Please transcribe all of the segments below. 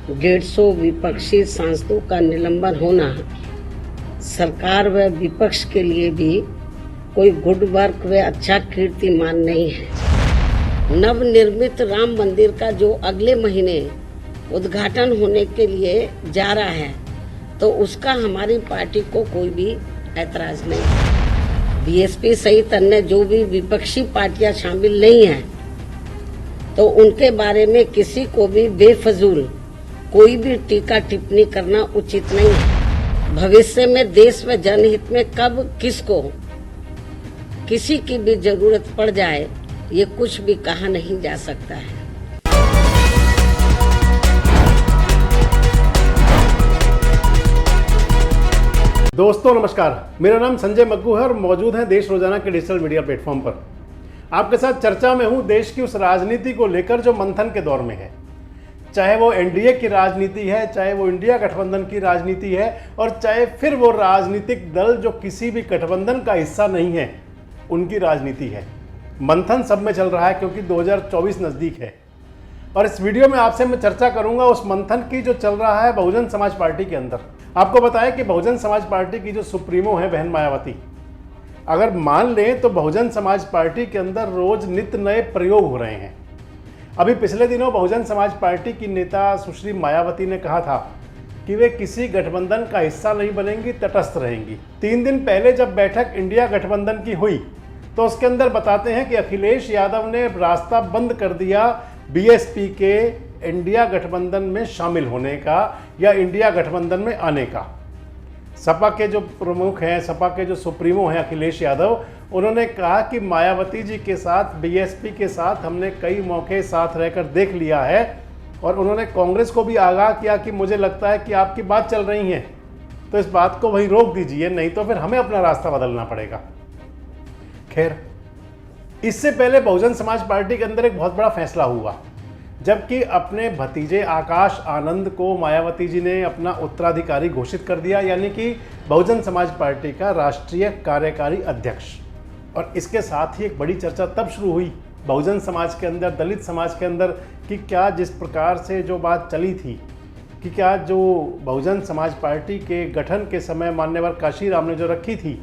150 विपक्षी सांसदों का निलंबन होना सरकार व विपक्ष के लिए भी कोई गुड वर्क व अच्छा कीर्तिमान नहीं है। नवनिर्मित राम मंदिर का जो अगले महीने उद्घाटन होने के लिए जा रहा है, तो उसका हमारी पार्टी को कोई भी ऐतराज नहीं है। बीएसपी सहित अन्य जो भी विपक्षी पार्टियां शामिल नहीं हैं, तो उनके बारे में किसी को भी बेफजूल कोई भी टीका टिप्पणी करना उचित नहीं है। भविष्य में देश व जनहित में कब किसको किसी की भी जरूरत पड़ जाए, ये कुछ भी कहा नहीं जा सकता है। दोस्तों नमस्कार, मेरा नाम संजय मग्गू है और मौजूद है देश रोजाना के डिजिटल मीडिया प्लेटफॉर्म पर। आपके साथ चर्चा में हूं देश की उस राजनीति को लेकर जो मंथन के दौर में है। चाहे वो एनडीए की राजनीति है, चाहे वो इंडिया गठबंधन की राजनीति है, और चाहे फिर वो राजनीतिक दल जो किसी भी गठबंधन का हिस्सा नहीं है, उनकी राजनीति है। मंथन सब में चल रहा है क्योंकि 2024 नज़दीक है। और इस वीडियो में आपसे मैं चर्चा करूंगा उस मंथन की जो चल रहा है बहुजन समाज पार्टी के अंदर। आपको बताया कि बहुजन समाज पार्टी की जो सुप्रीमो है बहन मायावती, अगर मान लें तो बहुजन समाज पार्टी के अंदर रोज नित्य नए प्रयोग हो रहे हैं। अभी पिछले दिनों बहुजन समाज पार्टी की नेता सुश्री मायावती ने कहा था कि वे किसी गठबंधन का हिस्सा नहीं बनेंगी, तटस्थ रहेंगी। 3 दिन पहले जब बैठक इंडिया गठबंधन की हुई तो उसके अंदर बताते हैं कि अखिलेश यादव ने रास्ता बंद कर दिया बीएसपी के इंडिया गठबंधन में शामिल होने का या इंडिया गठबंधन में आने का। सपा के जो प्रमुख हैं, सपा के जो सुप्रीमो हैं अखिलेश यादव, उन्होंने कहा कि मायावती जी के साथ, बीएसपी के साथ हमने कई मौके साथ रहकर देख लिया है, और उन्होंने कांग्रेस को भी आगाह किया कि मुझे लगता है कि आपकी बात चल रही है तो इस बात को वहीं रोक दीजिए, नहीं तो फिर हमें अपना रास्ता बदलना पड़ेगा। खैर, इससे पहले बहुजन समाज पार्टी के अंदर एक बहुत बड़ा फैसला हुआ, जबकि अपने भतीजे आकाश आनंद को मायावती जी ने अपना उत्तराधिकारी घोषित कर दिया, यानी कि बहुजन समाज पार्टी का राष्ट्रीय कार्यकारी अध्यक्ष। और इसके साथ ही एक बड़ी चर्चा तब शुरू हुई बहुजन समाज के अंदर, दलित समाज के अंदर, कि क्या जिस प्रकार से जो बात चली थी कि क्या जो बहुजन समाज पार्टी के गठन के समय मान्यवर काशीराम ने जो रखी थी,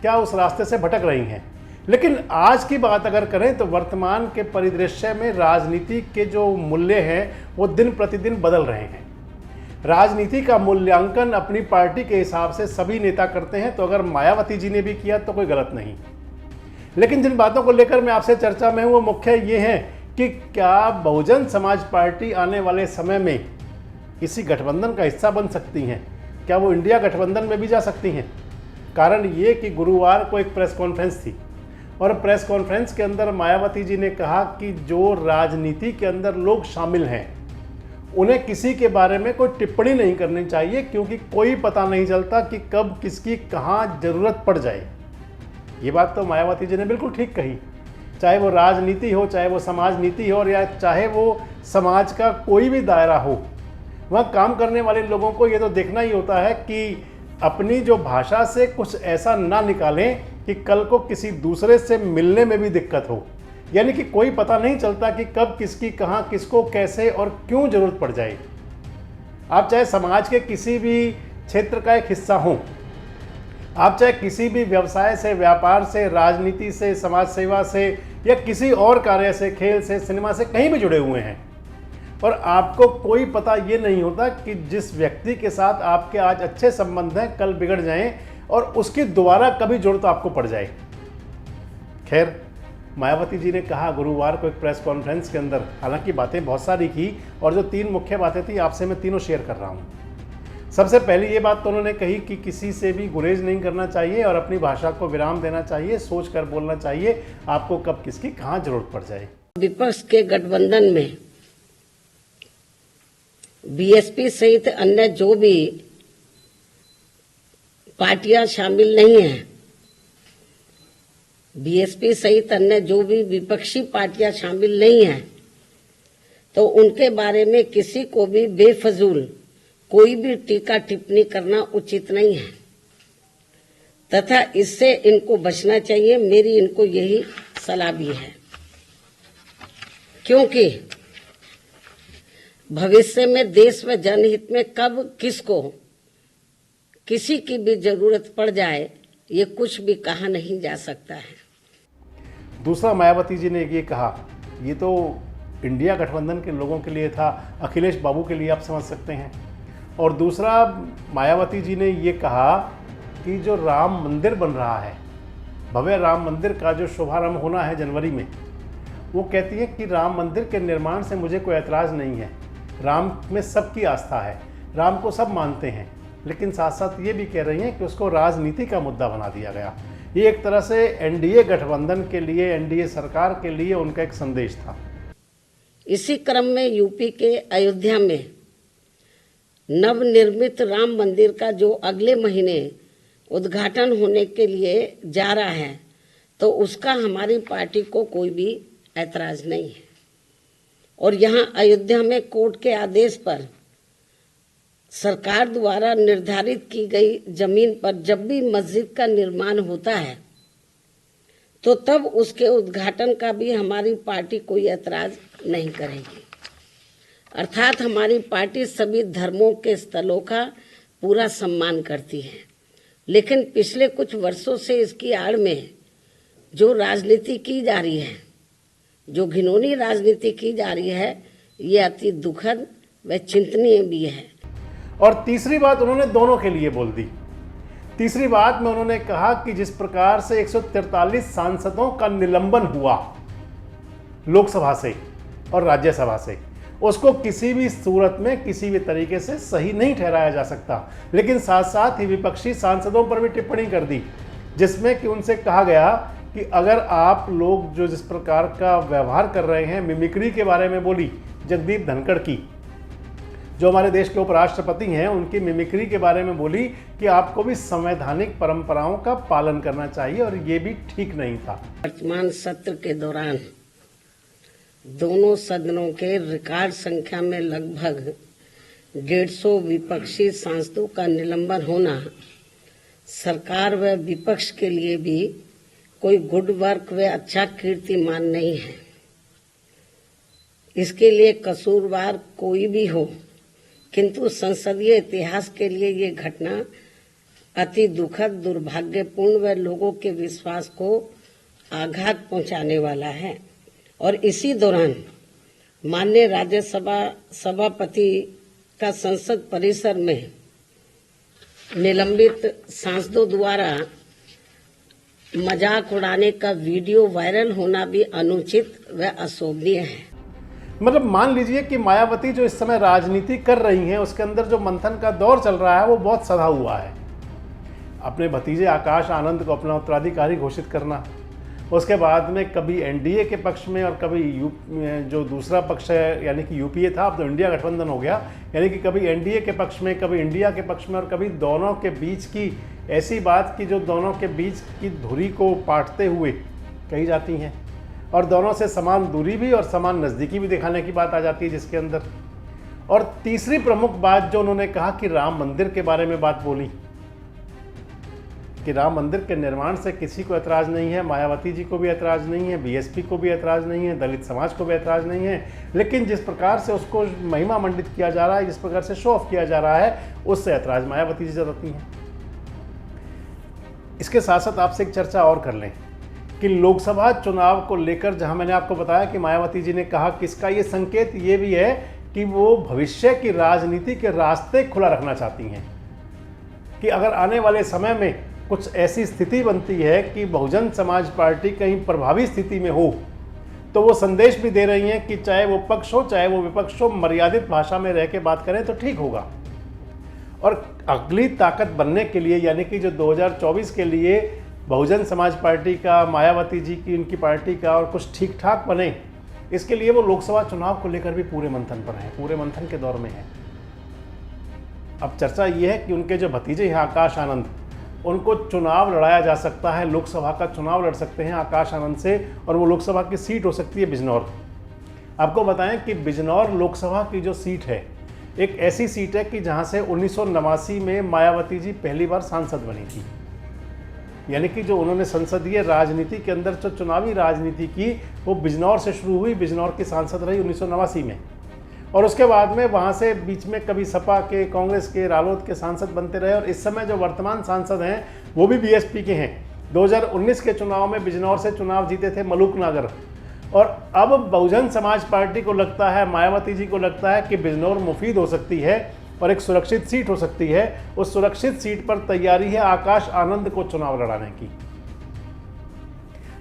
क्या उस रास्ते से भटक रही हैं। लेकिन आज की बात अगर करें तो वर्तमान के परिदृश्य में राजनीति के जो मूल्य हैं वो दिन प्रतिदिन बदल रहे हैं। राजनीति का मूल्यांकन अपनी पार्टी के हिसाब से सभी नेता करते हैं, तो अगर मायावती जी ने भी किया तो कोई गलत नहीं। लेकिन जिन बातों को लेकर मैं आपसे चर्चा में हूँ वो मुख्य ये है कि क्या बहुजन समाज पार्टी आने वाले समय में किसी गठबंधन का हिस्सा बन सकती हैं, क्या वो इंडिया गठबंधन में भी जा सकती हैं। कारण ये कि गुरुवार को एक प्रेस कॉन्फ्रेंस थी, और प्रेस कॉन्फ्रेंस के अंदर मायावती जी ने कहा कि जो राजनीति के अंदर लोग शामिल हैं उन्हें किसी के बारे में कोई टिप्पणी नहीं करनी चाहिए, क्योंकि कोई पता नहीं चलता कि कब किसकी कहाँ ज़रूरत पड़ जाए। ये बात तो मायावती जी ने बिल्कुल ठीक कही। चाहे वो राजनीति हो, चाहे वो समाज नीति हो, या चाहे वो समाज का कोई भी दायरा हो, वहाँ काम करने वाले लोगों को ये तो देखना ही होता है कि अपनी जो भाषा से कुछ ऐसा ना निकालें कि कल को किसी दूसरे से मिलने में भी दिक्कत हो। यानी कि कोई पता नहीं चलता कि कब किसकी कहाँ, किसको कैसे और क्यों ज़रूरत पड़ जाए। आप चाहे समाज के किसी भी क्षेत्र का एक हिस्सा हों, आप चाहे किसी भी व्यवसाय से, व्यापार से, राजनीति से, समाज सेवा से, या किसी और कार्य से, खेल से, सिनेमा से कहीं भी जुड़े हुए हैं, और आपको कोई पता ये नहीं होता कि जिस व्यक्ति के साथ आपके आज अच्छे संबंध हैं कल बिगड़ जाएं और उसकी दोबारा कभी जरूरत आपको पड़ जाए। खैर, मायावती जी ने कहा गुरुवार को एक प्रेस कॉन्फ्रेंस के अंदर, हालांकि बातें बहुत सारी की, और जो 3 मुख्य बातें थी आपसे मैं तीनों शेयर कर रहा हूँ। सबसे पहले ये बात तो उन्होंने कही कि किसी से भी गुरेज नहीं करना चाहिए और अपनी भाषा को विराम देना चाहिए, सोच कर बोलना चाहिए, आपको कब किसकी कहाँ जरूरत पड़ जाए। विपक्ष के गठबंधन में बीएसपी सहित अन्य जो भी पार्टियां शामिल नहीं हैं, बीएसपी सहित अन्य जो भी विपक्षी पार्टियां शामिल नहीं हैं, तो उनके बारे में किसी को भी बेफजूल कोई भी टीका टिप्पणी करना उचित नहीं है, तथा इससे इनको बचना चाहिए। मेरी इनको यही सलाह भी है, क्योंकि भविष्य में देश व जनहित में कब किसको किसी की भी जरूरत पड़ जाए, ये कुछ भी कहा नहीं जा सकता है। दूसरा, मायावती जी ने ये कहा, ये तो इंडिया गठबंधन के लोगों के लिए था, अखिलेश बाबू के लिए आप समझ सकते हैं। और दूसरा, मायावती जी ने ये कहा कि जो राम मंदिर बन रहा है, भव्य राम मंदिर का जो शुभारंभ होना है जनवरी में, वो कहती है कि राम मंदिर के निर्माण से मुझे कोई ऐतराज़ नहीं है, राम में सबकी आस्था है, राम को सब मानते हैं, लेकिन साथ साथ ये भी कह रही हैं कि उसको राजनीति का मुद्दा बना दिया गया। ये एक तरह से एनडीए गठबंधन के लिए, एनडीए सरकार के लिए उनका एक संदेश था। इसी क्रम में यूपी के अयोध्या में नवनिर्मित राम मंदिर का जो अगले महीने उद्घाटन होने के लिए जा रहा है, तो उसका हमारी पार्टी को कोई भी ऐतराज नहीं है। और यहाँ अयोध्या में कोर्ट के आदेश पर सरकार द्वारा निर्धारित की गई जमीन पर जब भी मस्जिद का निर्माण होता है, तो तब उसके उद्घाटन का भी हमारी पार्टी कोई ऐतराज नहीं करेगी। अर्थात हमारी पार्टी सभी धर्मों के स्थलों का पूरा सम्मान करती है, लेकिन पिछले कुछ वर्षों से इसकी आड़ में जो राजनीति की जा रही है, जो घिनौनी राजनीति की जा रही है, ये अति दुखद व चिंतनीय भी है। और तीसरी बात उन्होंने दोनों के लिए बोल दी। तीसरी बात में उन्होंने कहा कि जिस प्रकार से 143 सांसदों का निलंबन हुआ लोकसभा से और राज्यसभा से, उसको किसी भी सूरत में, किसी भी तरीके से सही नहीं ठहराया जा सकता। लेकिन साथ साथ ही विपक्षी सांसदों पर भी टिप्पणी कर दी, जिसमें कि उनसे कहा गया कि अगर आप लोग जो जिस प्रकार का व्यवहार कर रहे हैं, मिमिक्री के बारे में बोली जगदीप धनखड़ की, जो हमारे देश के उपराष्ट्रपति हैं, उनकी मिमिक्री के बारे में बोली कि आपको भी संवैधानिक परंपराओं का पालन करना चाहिए, और ये भी ठीक नहीं था। वर्तमान सत्र के दौरान दोनों सदनों के रिकॉर्ड संख्या में लगभग 150 विपक्षी सांसदों का निलंबन होना सरकार व विपक्ष के लिए भी कोई गुड वर्क व अच्छा कीर्तिमान नहीं है। इसके लिए कसूरवार कोई भी हो, किंतु संसदीय इतिहास के लिए ये घटना अति दुखद, दुर्भाग्यपूर्ण व लोगों के विश्वास को आघात पहुंचाने वाला है। और इसी दौरान माननीय राज्यसभा सभापति का संसद परिसर में निलंबित सांसदों द्वारा मजाक उड़ाने का वीडियो वायरल होना भी अनुचित व अशोभनीय है। मतलब मान लीजिए कि मायावती जो इस समय राजनीति कर रही हैं, उसके अंदर जो मंथन का दौर चल रहा है वो बहुत सधा हुआ है। अपने भतीजे आकाश आनंद को अपना उत्तराधिकारी घोषित करना, उसके बाद में कभी एनडीए के पक्ष में और कभी जो दूसरा पक्ष है यानी कि यूपीए था, अब तो इंडिया गठबंधन हो गया, यानी कि कभी एनडीए के पक्ष में, कभी इंडिया के पक्ष में, और कभी दोनों के बीच की ऐसी बात की जो दोनों के बीच की धुरी को पाटते हुए कही जाती हैं, और दोनों से समान दूरी भी और समान नज़दीकी भी दिखाने की बात आ जाती है जिसके अंदर। और तीसरी प्रमुख बात जो उन्होंने कहा कि राम मंदिर के बारे में बात बोली कि राम मंदिर के निर्माण से किसी को ऐतराज़ नहीं है, मायावती जी को भी ऐतराज़ नहीं है, बीएसपी को भी ऐतराज़ नहीं है, दलित समाज को भी ऐतराज़ नहीं है, लेकिन जिस प्रकार से उसको महिमा मंडित किया जा रहा है, जिस प्रकार से शो ऑफ किया जा रहा है, उससे ऐतराज़ मायावती जी जताती हैं। इसके साथ साथ आपसे एक चर्चा और कर लें कि लोकसभा चुनाव को लेकर, जहां मैंने आपको बताया कि मायावती जी ने कहा कि इसका ये संकेत ये भी है कि वो भविष्य की राजनीति के रास्ते खुला रखना चाहती हैं, कि अगर आने वाले समय में कुछ ऐसी स्थिति बनती है कि बहुजन समाज पार्टी कहीं प्रभावी स्थिति में हो, तो वो संदेश भी दे रही हैं कि चाहे वो पक्ष हो चाहे वो विपक्ष हो, मर्यादित भाषा में रह के बात करें तो ठीक होगा। और अगली ताकत बनने के लिए, यानी कि जो 2024 के लिए बहुजन समाज पार्टी का, मायावती जी की, उनकी पार्टी का और कुछ ठीक ठाक बने, इसके लिए वो लोकसभा चुनाव को लेकर भी पूरे मंथन पर हैं, पूरे मंथन के दौर में हैं। अब चर्चा ये है कि उनके जो भतीजे हैं आकाश आनंद, उनको चुनाव लड़ाया जा सकता है, लोकसभा का चुनाव लड़ सकते हैं आकाश आनंद से, और वो लोकसभा की सीट हो सकती है बिजनौर। आपको बताएं कि बिजनौर लोकसभा की जो सीट है, एक ऐसी सीट है कि जहां से 1989 में मायावती जी पहली बार सांसद बनी थी। यानी कि जो उन्होंने संसदीय राजनीति के अंदर जो चुनावी राजनीति की, वो बिजनौर से शुरू हुई, बिजनौर की सांसद रही 1989 में। और उसके बाद में वहाँ से बीच में कभी सपा के, कांग्रेस के, रालोद के सांसद बनते रहे और इस समय जो वर्तमान सांसद हैं वो भी बीएसपी के हैं। 2019 के चुनाव में बिजनौर से चुनाव जीते थे मलूक नागर, और अब बहुजन समाज पार्टी को लगता है, मायावती जी को लगता है कि बिजनौर मुफीद हो सकती है और एक सुरक्षित सीट हो सकती है। उस सुरक्षित सीट पर तैयारी है आकाश आनंद को चुनाव लड़ाने की।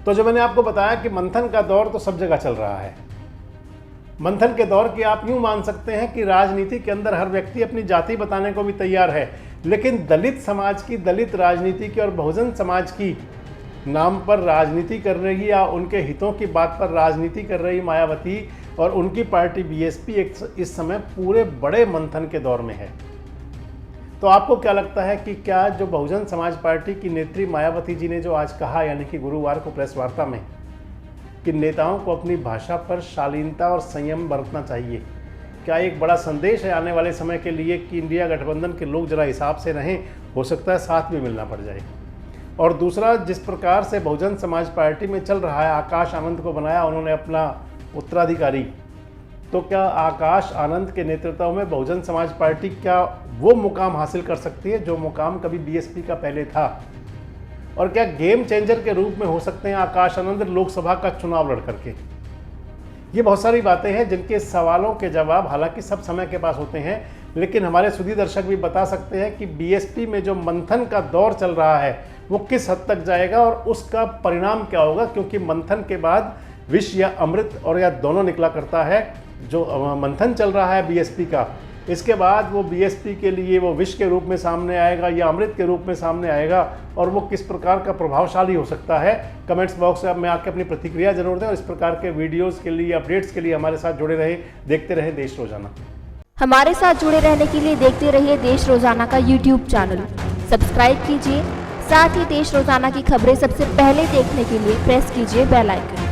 तो जो मैंने आपको बताया कि मंथन का दौर तो सब जगह चल रहा है। मंथन के दौर की आप यूं मान सकते हैं कि राजनीति के अंदर हर व्यक्ति अपनी जाति बताने को भी तैयार है, लेकिन दलित समाज की, दलित राजनीति की और बहुजन समाज की नाम पर राजनीति कर रही या उनके हितों की बात पर राजनीति कर रही मायावती और उनकी पार्टी बीएसपी इस समय पूरे बड़े मंथन के दौर में है। तो आपको क्या लगता है कि क्या जो बहुजन समाज पार्टी की नेत्री मायावती जी ने जो आज कहा, यानी कि गुरुवार को प्रेस वार्ता में, कि नेताओं को अपनी भाषा पर शालीनता और संयम बरतना चाहिए, क्या एक बड़ा संदेश है आने वाले समय के लिए कि इंडिया गठबंधन के लोग जरा हिसाब से रहें, हो सकता है साथ भी मिलना पड़ जाए। और दूसरा, जिस प्रकार से बहुजन समाज पार्टी में चल रहा है, आकाश आनंद को बनाया उन्होंने अपना उत्तराधिकारी, तो क्या आकाश आनंद के नेतृत्व में बहुजन समाज पार्टी क्या वो मुकाम हासिल कर सकती है जो मुकाम कभी बीएसपी का पहले था? और क्या गेम चेंजर के रूप में हो सकते हैं आकाश आनंद लोकसभा का चुनाव लड़ करके? ये बहुत सारी बातें हैं जिनके सवालों के जवाब हालांकि सब समय के पास होते हैं, लेकिन हमारे सुधी दर्शक भी बता सकते हैं कि बीएसपी में जो मंथन का दौर चल रहा है वो किस हद तक जाएगा और उसका परिणाम क्या होगा, क्योंकि मंथन के बाद विष या अमृत और या दोनों निकला करता है। जो मंथन चल रहा है बीएसपी का, इसके बाद वो बीएसपी के लिए वो विष के रूप में सामने आएगा या अमृत के रूप में सामने आएगा, और वो किस प्रकार का प्रभावशाली हो सकता है। कमेंट्स बॉक्स में आके अपनी प्रतिक्रिया जरूर दें और इस प्रकार के वीडियोस के लिए, अपडेट्स के लिए हमारे साथ जुड़े रहे, देखते रहे देश रोजाना। हमारे साथ जुड़े रहने के लिए देखते रहिए देश रोजाना का यूट्यूब चैनल सब्सक्राइब कीजिए। साथ ही देश रोजाना की खबरें सबसे पहले देखने के लिए प्रेस कीजिए बेल आइकन।